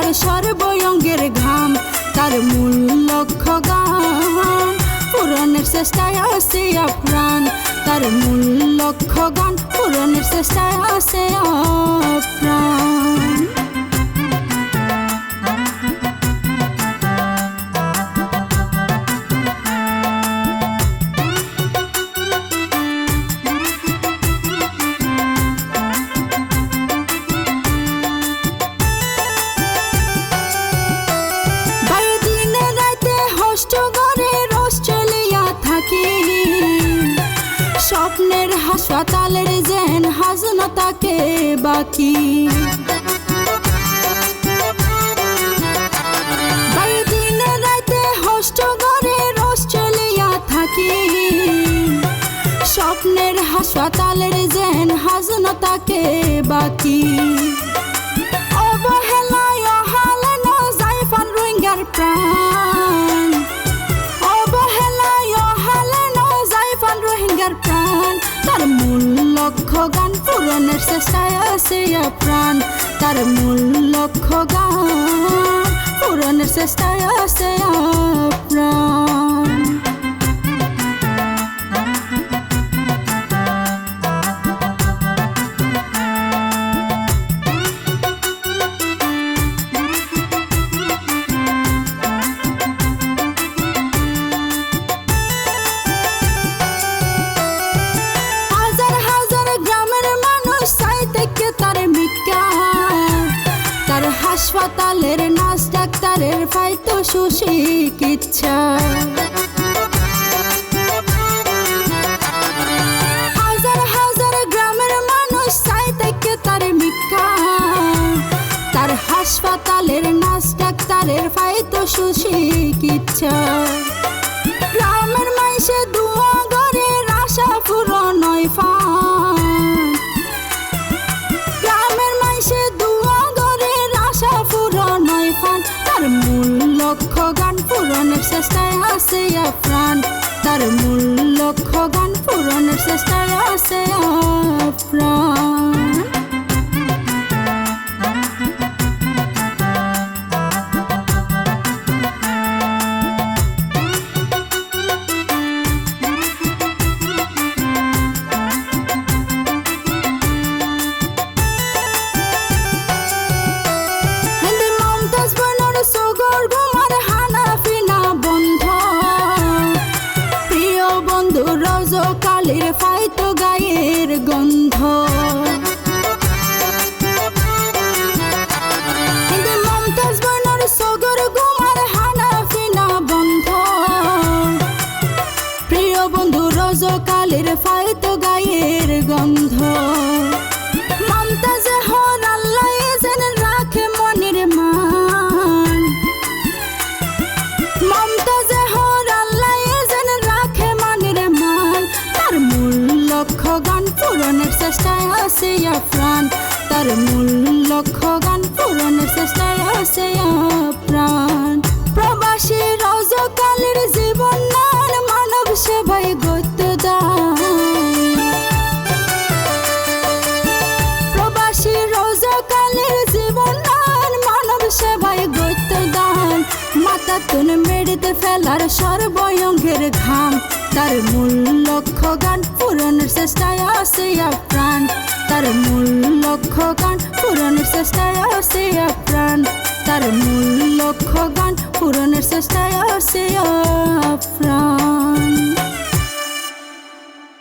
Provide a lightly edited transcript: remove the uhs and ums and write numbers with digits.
ফেলার সর্বঙ্গের ঘাম, তার মূল লক্ষ্য গান পূরণের চেষ্টায় আছে আপ্রাণ, তার মূল লক্ষ্য গান পূরণের চেষ্টায় আছে আপ্রাণ। স্বপ্নের হাসপাতালের যেন হাজনা তাকে বাকি, দিনে রাতে হোস্ট ঘরে অস্ট্রেলিয়া থাকি, স্বপ্নের হাসপাতালের যেন হাজনা তাকে বাকি। অবহেলায় হারানো যায় ফান রোহিঙ্গার প্রাণ, তার মূল লক্ষ্য গান পূরণের চেষ্টায় আছে প্রাণ, তার মূল লক্ষ্য গান পূরণের চেষ্টায় আছে প্রাণ। হাসপাতালের নার্স ডাক্তারের পাইতো সুচিকিৎসা, হাজার হাজার গ্রামের মানুষ চাই থেকে তার ভিক্ষা, তার হাসপাতালের নার্স ডাক্তারের পাইতো সুচিকিৎসা। গ্রামের মাইসে দুয়া করে আশা পূরণ হয় ফান, গ্রামের মাইসে দুয়া করে আশা পূরণ হয় ফান, তার মূল লক্ষ্য গান পূরণের চেষ্টায় আছে প্রাণ, তার মূল লক্ষ্য গান পূরণের চেষ্টায় আছে প্রাণ। রজকালের পাইতো গায়ের গন্ধ, মমতাজ বনর সগর গুমার হানাফিনা বন্ধ, প্রিয় বন্ধু রজকালের পাইতো গায়ের গন্ধ। মমতাজ হর আল্লাহ যেন রাখে মনের মান, মমতাজ হর আল্লাহ যেন রাখে মনের মান, তার মূল লক্ষ্য গান পূরণের চেষ্টায় আছে প্রাণ, তার মূল লক্ষ্য গান পূরণের চেষ্টায় আছে প্রাণ। প্রবাসী রজকালের জীবন নান মানব সেবায় গত দান, প্রবাসী রজকালের জীবন নান মানব সেবায় গত দান, মাথা তুন মেড়েতে ফেলার সর্বঙ্গের ঘাম, তার মূল লক্ষ্য গান পূরণের চেষ্টায় আছে প্রাণ, তার মূল লক্ষ্য গান পূরণের চেষ্টায় আছে প্রাণ, তার মূল লক্ষ্য গান পূরণের চেষ্টায় আছে প্রাণ।